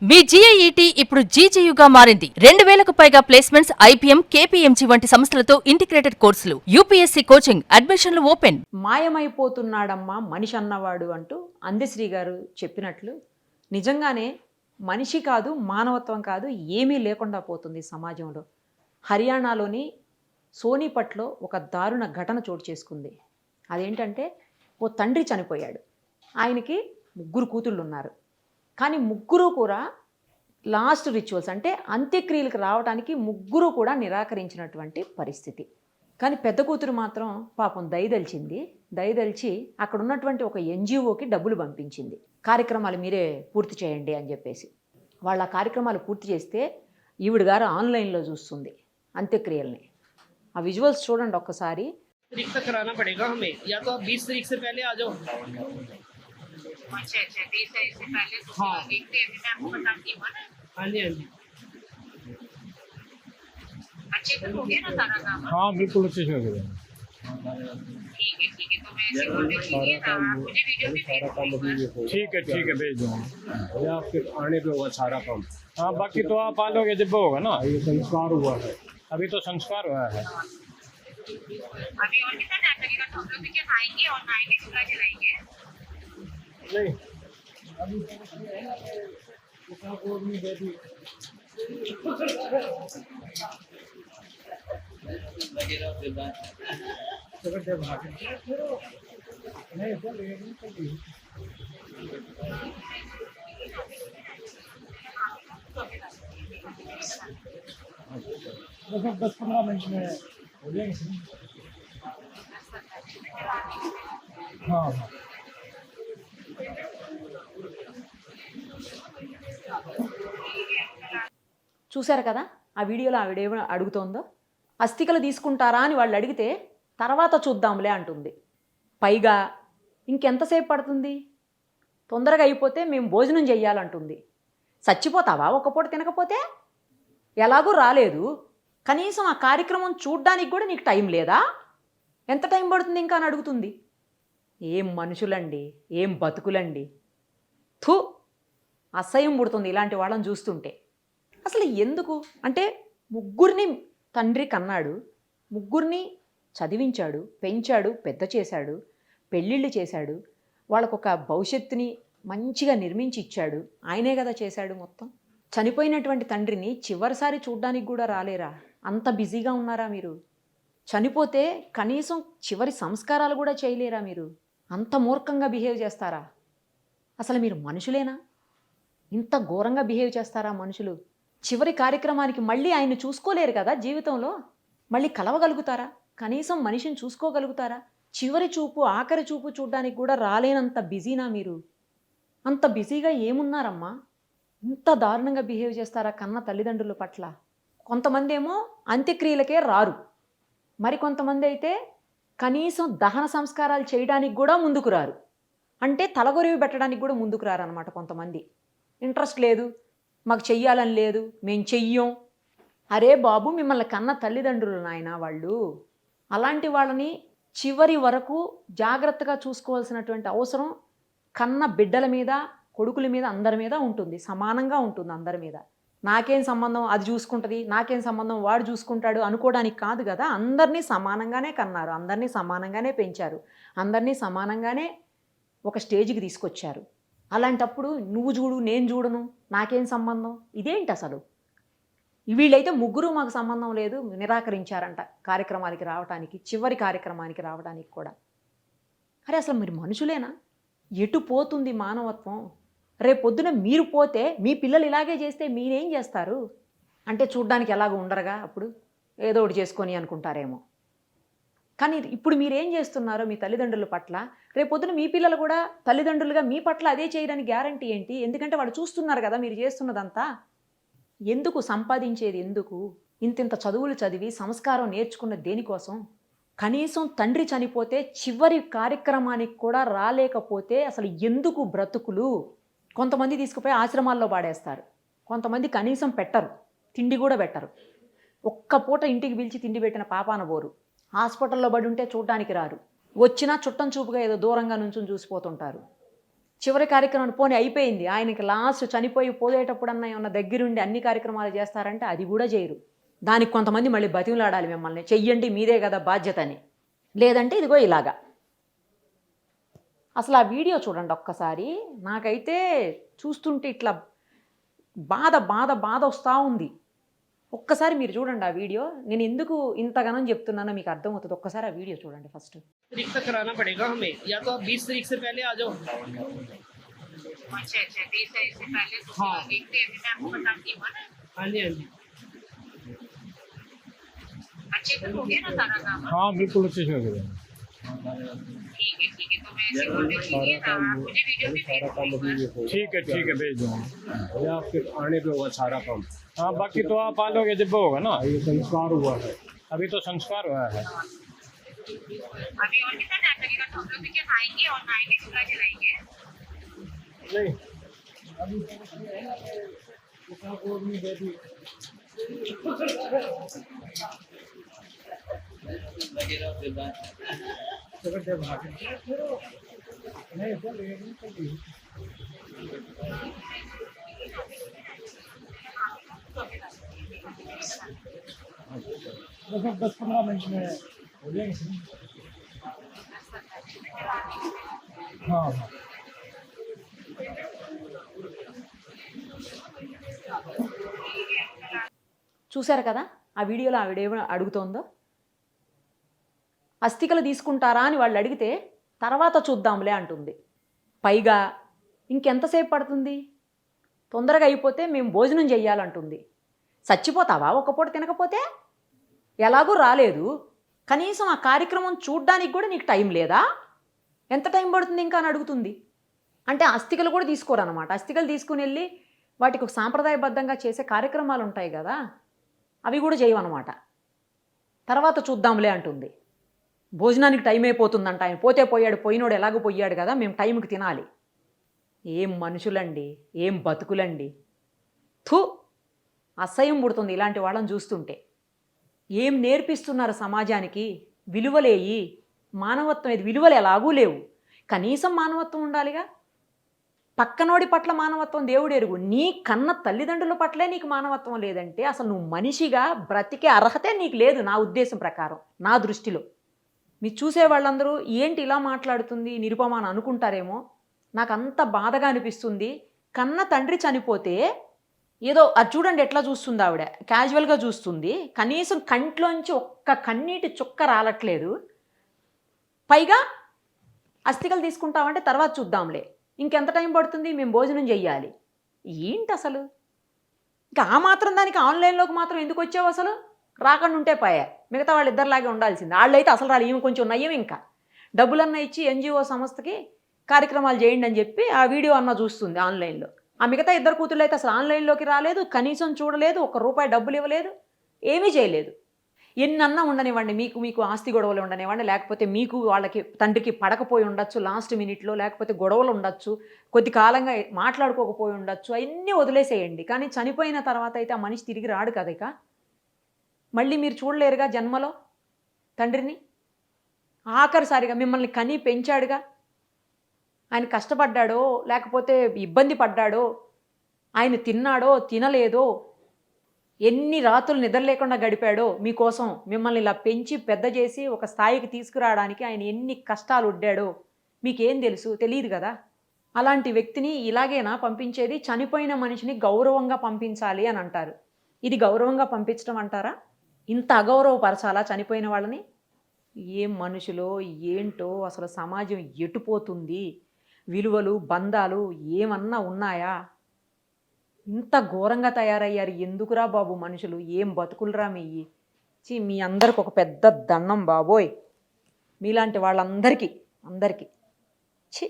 మీ జీఐఈటీ ఇప్పుడు జీజేయుగా మారింది. 2000కు పైగా ప్లేస్మెంట్స్, ఐపీఎం, కేపీఎంజీ వంటి సంస్థలతో ఇంటిగ్రేటెడ్ కోర్సులు. యూపీఎస్సీ కోచింగ్, అడ్మిషన్లు ఓపెన్. మాయమైపోతున్నాడమ్మా మనిషి అన్నవాడు అంటూ అందశ్రీ గారు చెప్పినట్లు నిజంగానే మనిషి కాదు, మానవత్వం కాదు, ఏమీ లేకుండా పోతుంది సమాజంలో. హర్యానాలోని సోనీపట్లో ఒక దారుణ ఘటన చోటు చేసుకుంది. అదేంటంటే ఓ తండ్రి చనిపోయాడు. ఆయనకి 3 కూతుళ్ళు ఉన్నారు. కానీ 3 కూడా లాస్ట్ రిచువల్స్ అంటే అంత్యక్రియలకు రావడానికి 3 కూడా నిరాకరించినటువంటి పరిస్థితి. కానీ పెద్ద కూతురు మాత్రం పాపం దయదలిచి అక్కడ ఉన్నటువంటి ఒక ఎన్జిఓకి డబ్బులు పంపించింది. కార్యక్రమాలు మీరే పూర్తి చేయండి అని చెప్పేసి. వాళ్ళ కార్యక్రమాలు పూర్తి చేస్తే ఈవిడ గారు ఆన్లైన్లో చూస్తుంది అంత్యక్రియల్ని. ఆ విజువల్స్ చూడండి ఒక్కసారి. तारीख तक कराना पड़ेगा हमें, या तो आप 20 तारीख से पहले आ जाओ। अच्छा 20 तारीख से पहले तो हाँ। देखते हैं, मैं आपको बताती हूँ ना। हाँ जी, हाँ जी। अच्छे से हो गया ना सारा काम? हाँ बिल्कुल अच्छे से हो गया। ठीक है, तो मैं ऐसे बोल रही ना, आप मुझे वीडियो भी भेज दो। ठीक है भेज दूँगा। ये आपके आने पे होगा सारा काम। हाँ बाकी तो आप आ लोगे जब होगा ना। ये संस्कार हुआ है, अभी तो संस्कार हुआ है। अभी और कितना टाइम लगेगा? तो हम लोग भी क्या खाएंगे और नाएंगे, चूल्हा जलाएंगे? नहीं अभी को नहीं बेटी नहीं चल 10-15 मिनट में हो जाएंगे। हाँ చూశారు కదా ఆ వీడియోలో ఆవిడేమో అడుగుతోందో. అస్థికలు తీసుకుంటారా అని వాళ్ళు అడిగితే తర్వాత చూద్దాంలే అంటుంది. పైగా ఇంకెంతసేపు పడుతుంది, తొందరగా అయిపోతే మేము భోజనం చెయ్యాలంటుంది. చచ్చిపోతావా ఒక పూట తినకపోతే? ఎలాగూ రాలేదు, కనీసం ఆ కార్యక్రమం చూడ్డానికి కూడా నీకు టైం లేదా? ఎంత టైం పడుతుంది ఇంకా అని అడుగుతుంది. ఏం మనుషులండి, ఏం బతుకులండి. థూ, అసహ్యం పుడుతుంది ఇలాంటి వాళ్ళని చూస్తుంటే. అసలు ఎందుకు అంటే 3 తండ్రి కన్నాడు, 3 చదివించాడు, పెంచాడు, పెద్ద చేశాడు, పెళ్ళిళ్ళు చేశాడు, వాళ్ళకొక భవిష్యత్తుని మంచిగా నిర్మించి ఇచ్చాడు. ఆయనే కదా చేశాడు మొత్తం. చనిపోయినటువంటి తండ్రిని చివరిసారి చూడ్డానికి కూడా రాలేరా? అంత బిజీగా ఉన్నారా మీరు? చనిపోతే కనీసం చివరి సంస్కారాలు కూడా చేయలేరా మీరు? అంత మూర్ఖంగా బిహేవ్ చేస్తారా? అసలు మీరు మనుషులేనా? ఇంత ఘోరంగా బిహేవ్ చేస్తారా మనుషులు? చివరి కార్యక్రమానికి మళ్ళీ ఆయన్ని చూసుకోలేరు కదా జీవితంలో. మళ్ళీ కలవగలుగుతారా? కనీసం మనిషిని చూసుకోగలుగుతారా? చివరి చూపు, ఆఖరి చూపు చూడడానికి కూడా రాలేనంత బిజీనా మీరు? అంత బిజీగా ఏమున్నారమ్మా? ఇంత దారుణంగా బిహేవ్ చేస్తారా కన్న తల్లిదండ్రుల పట్ల? కొంతమంది ఏమో అంత్యక్రియలకే రారు, మరి కొంతమంది అయితే కనీసం దహన సంస్కారాలు చేయడానికి కూడా ముందుకు రారు. అంటే తలగొరివి పెట్టడానికి కూడా ముందుకు రారనమాట. కొంతమంది ఇంట్రెస్ట్ లేదు, మాకు చెయ్యాలని లేదు, మేము చెయ్యం. అరే బాబు, మిమ్మల్ని కన్న తల్లిదండ్రులు నాయన వాళ్ళు. అలాంటి వాళ్ళని చివరి వరకు జాగ్రత్తగా చూసుకోవాల్సినటువంటి అవసరం కన్న బిడ్డల మీద, కొడుకుల మీద, అందరి మీద ఉంటుంది. సమానంగా ఉంటుంది అందరి మీద. నాకేం సంబంధం, అది చూసుకుంటుంది, నాకేం సంబంధం, వాడు చూసుకుంటాడు అనుకోవడానికి కాదు కదా. అందరినీ సమానంగానే కన్నారు, అందరినీ సమానంగానే పెంచారు, అందరినీ సమానంగానే ఒక స్టేజ్కి తీసుకొచ్చారు. అలాంటప్పుడు నువ్వు చూడు, నేను చూడను, నాకేం సంబంధం, ఇదేంటి అసలు? వీళ్ళైతే 3 మాకు సంబంధం లేదు నిరాకరించారంట కార్యక్రమానికి రావడానికి, చివరి కార్యక్రమానికి రావడానికి కూడా. అరే అసలు మీరు మనుషులేనా? ఎటు పోతుంది మానవత్వం? రేపొద్దున మీరు పోతే మీ పిల్లలు ఇలాగే చేస్తే మీరేం చేస్తారు? అంటే చూడ్డానికి ఎలాగో ఉండరుగా, అప్పుడు ఏదో ఒకటి చేసుకొని అనుకుంటారేమో. కానీ ఇప్పుడు మీరేం చేస్తున్నారో మీ తల్లిదండ్రుల పట్ల, రేపొద్దున మీ పిల్లలు కూడా తల్లిదండ్రులుగా మీ పట్ల అదే చేయడానికి గ్యారంటీ ఏంటి? ఎందుకంటే వాళ్ళు చూస్తున్నారు కదా మీరు చేస్తున్నదంతా. ఎందుకు సంపాదించేది? ఎందుకు ఇంతింత చదువులు చదివి సంస్కారం నేర్చుకున్న దేనికోసం? కనీసం తండ్రి చనిపోతే చివరి కార్యక్రమానికి కూడా రాలేకపోతే అసలు ఎందుకు బ్రతుకులు? కొంతమంది తీసుకుపోయి ఆశ్రమాల్లో పాడేస్తారు, కొంతమంది కనీసం పెట్టరు, తిండి కూడా పెట్టరు. ఒక్క పూట ఇంటికి పిలిచి తిండి పెట్టిన పాపాన పోరు. హాస్పిటల్లో పడి ఉంటే చూడడానికి రారు, వచ్చినా చుట్టం చూపుగా ఏదో దూరంగా నుంచుని చూసిపోతుంటారు. చివరి కార్యక్రమం పోనీ అయిపోయింది, ఆయనకి లాస్ట్ చనిపోయి పోయేటప్పుడన్నా ఏమన్నా దగ్గరుండి అన్ని కార్యక్రమాలు చేస్తారంటే అది కూడా చేయరు. దానికి కొంతమంది మళ్ళీ బతిమలాడాలి మిమ్మల్ని, చెయ్యండి మీదే కదా బాధ్యత అని. లేదంటే ఇదిగో ఇలాగా. అసలు ఆ వీడియో చూడండి ఒక్కసారి. నాకైతే చూస్తుంటే ఇట్లా బాధ బాధ బాధ వస్తూ ఉంది. ఒక్కసారి మీరు చూడండి ఆ వీడియో. నేను ఎందుకు ఇంతగానం చెప్తున్నానో మీకు అర్థమవుతుంది. ఒక్కసారి ఆ వీడియో చూడండి ఫస్ట్. तारीख तक कराना पड़ेगा हमें, या तो आप 20 तारीख से पहले आ जाओ। अच्छा 20 तारीख से पहले तो हाँ। देखते हैं, मैं आपको बताती हूँ ना। हाँ जी हाँ जी। अच्छे से हो गया ना सारा काम? हाँ बिल्कुल अच्छे से हो गया। ठीक है तो मैं ऐसे बोलने के लिए ना आप मुझे वीडियो भी भेज दीजिएगा। ठीक है भेज दूँगा। ये आपके आने पे होगा सारा काम। हाँ बाकी तो आप आ लोगे जब होगा ना, ये संस्कार हुआ है, अभी तो संस्कार हुआ है। अभी और कितना टाइम लगेगा? तो हम लोग भी क्या आएंगे और आएंगे चूल्हा जलाएंगे? नहीं नहीं 10-15 मिनट में हो जाएंगे। हाँ చూశారు కదా ఆ వీడియోలో ఆవిడ ఏమో అడుగుతోందో. అస్థికలు తీసుకుంటారా అని వాళ్ళు అడిగితే తర్వాత చూద్దాంలే అంటుంది. పైగా ఇంకెంతసేపు పడుతుంది, తొందరగా అయిపోతే మేము భోజనం చెయ్యాలంటుంది. చచ్చిపోతావా ఒక పూట తినకపోతే? ఎలాగూ రాలేదు, కనీసం ఆ కార్యక్రమం చూడ్డానికి కూడా నీకు టైం లేదా? ఎంత టైం పడుతుంది ఇంకా అని అడుగుతుంది. అంటే అస్థికలు కూడా తీసుకోరన్నమాట. అస్థికలు తీసుకుని వెళ్ళి వాటికి ఒక సాంప్రదాయబద్ధంగా చేసే కార్యక్రమాలు ఉంటాయి కదా, అవి కూడా చేయవన్నమాట. తర్వాత చూద్దాంలే అంటుంది. భోజనానికి టైం అయిపోతుందంట. ఆయన పోతే పోయాడు, పోయినోడు ఎలాగో పోయాడు కదా, మేము టైంకి తినాలి. ఏం మనుషులండి, ఏం బతుకులండి. థు, అసహ్యం పుడుతుంది ఇలాంటి వాళ్ళని చూస్తుంటే. ఏం నేర్పిస్తున్నారు సమాజానికి? విలువలేయి, మానవత్వం ఏది? విలువలు ఎలాగూ లేవు. కనీసం మానవత్వం ఉండాలిగా. పక్కనోడి పట్ల మానవత్వం దేవుడు ఎరుగు. నీ కన్న తల్లిదండ్రుల పట్లే నీకు మానవత్వం లేదంటే అసలు నువ్వు మనిషిగా బ్రతికే అర్హతే నీకు లేదు, నా ఉద్దేశం ప్రకారం, నా దృష్టిలో. మీరు చూసే వాళ్ళందరూ ఏంటి ఇలా మాట్లాడుతుంది నిరుపమ అని అనుకుంటారేమో. నాకు అంత బాధగా అనిపిస్తుంది. కన్న తండ్రి చనిపోతే ఏదో అది చూడండి ఎట్లా చూస్తుంది ఆవిడ, క్యాజువల్గా చూస్తుంది. కనీసం కంట్లోంచి ఒక్క కన్నీటి చుక్క రాలట్లేదు. పైగా అస్థికలు తీసుకుంటామంటే తర్వాత చూద్దాంలే, ఇంకెంత టైం పడుతుంది, మేము భోజనం చెయ్యాలి. ఏంటి అసలు? ఇంకా ఆ మాత్రం దానికి ఆన్లైన్లోకి మాత్రం ఎందుకు వచ్చావు? అసలు రాకుండా ఉంటే పాయా, మిగతా వాళ్ళు ఇద్దరిలాగే ఉండాల్సింది. వాళ్ళైతే అసలు రాలి, ఈమె కొంచెం నయ్యం. ఇంకా డబ్బులన్నా ఇచ్చి ఎన్జిఓ సంస్థకి కార్యక్రమాలు చేయండి అని చెప్పి ఆ వీడియో అన్న చూస్తుంది ఆన్లైన్లో. ఆ మిగతా ఇద్దరు కూతుళ్ళు అయితే అసలు ఆన్లైన్లోకి రాలేదు, కనీసం చూడలేదు, ₹1 డబ్బులు ఇవ్వలేదు, ఏమీ చేయలేదు. ఎన్నన్నా ఉండనివ్వండి, మీకు ఆస్తి గొడవలు ఉండనివ్వండి, లేకపోతే మీకు వాళ్ళకి తండ్రికి పడకపోయి ఉండొచ్చు లాస్ట్ మినిట్లో, లేకపోతే గొడవలు ఉండొచ్చు, కొద్ది కాలంగా మాట్లాడుకోకపోయి ఉండొచ్చు, అవన్నీ వదిలేసేయండి. కానీ చనిపోయిన తర్వాత అయితే ఆ మనిషి తిరిగి రాడు కదా. ఇక మళ్ళీ మీరు చూడలేరుగా జన్మలో తండ్రిని. ఆఖరిసారిగా మిమ్మల్ని కని పెంచాడుగా. ఆయన కష్టపడ్డాడో లేకపోతే ఇబ్బంది పడ్డాడో, ఆయన తిన్నాడో తినలేదో, ఎన్ని రాత్రులు నిద్ర లేకుండా గడిపాడో మీకోసం, మిమ్మల్ని ఇలా పెంచి పెద్ద చేసి ఒక స్థాయికి తీసుకురావడానికి ఆయన ఎన్ని కష్టాలు ఉడ్డాడో మీకేం తెలుసు? తెలియదు కదా. అలాంటి వ్యక్తిని ఇలాగేనా పంపించేది? చనిపోయిన మనిషిని గౌరవంగా పంపించాలి అని అంటారు. ఇది గౌరవంగా పంపించడం అంటారా? ఇంత అగౌరవపరచాలా చనిపోయిన వాళ్ళని? ఏం మనుషులో ఏంటో అసలు. సమాజం ఎటుపోతుంది? విలువలు బంధాలు ఏమన్నా ఉన్నాయా? ఇంత ఘోరంగా తయారయ్యారు. ఎందుకురా బాబు మనుషులు? ఏం బతుకులరా మీయి? మీ అందరికి ఒక పెద్ద దండం బాబోయ్. మీలాంటి వాళ్ళందరికీ ఛీ.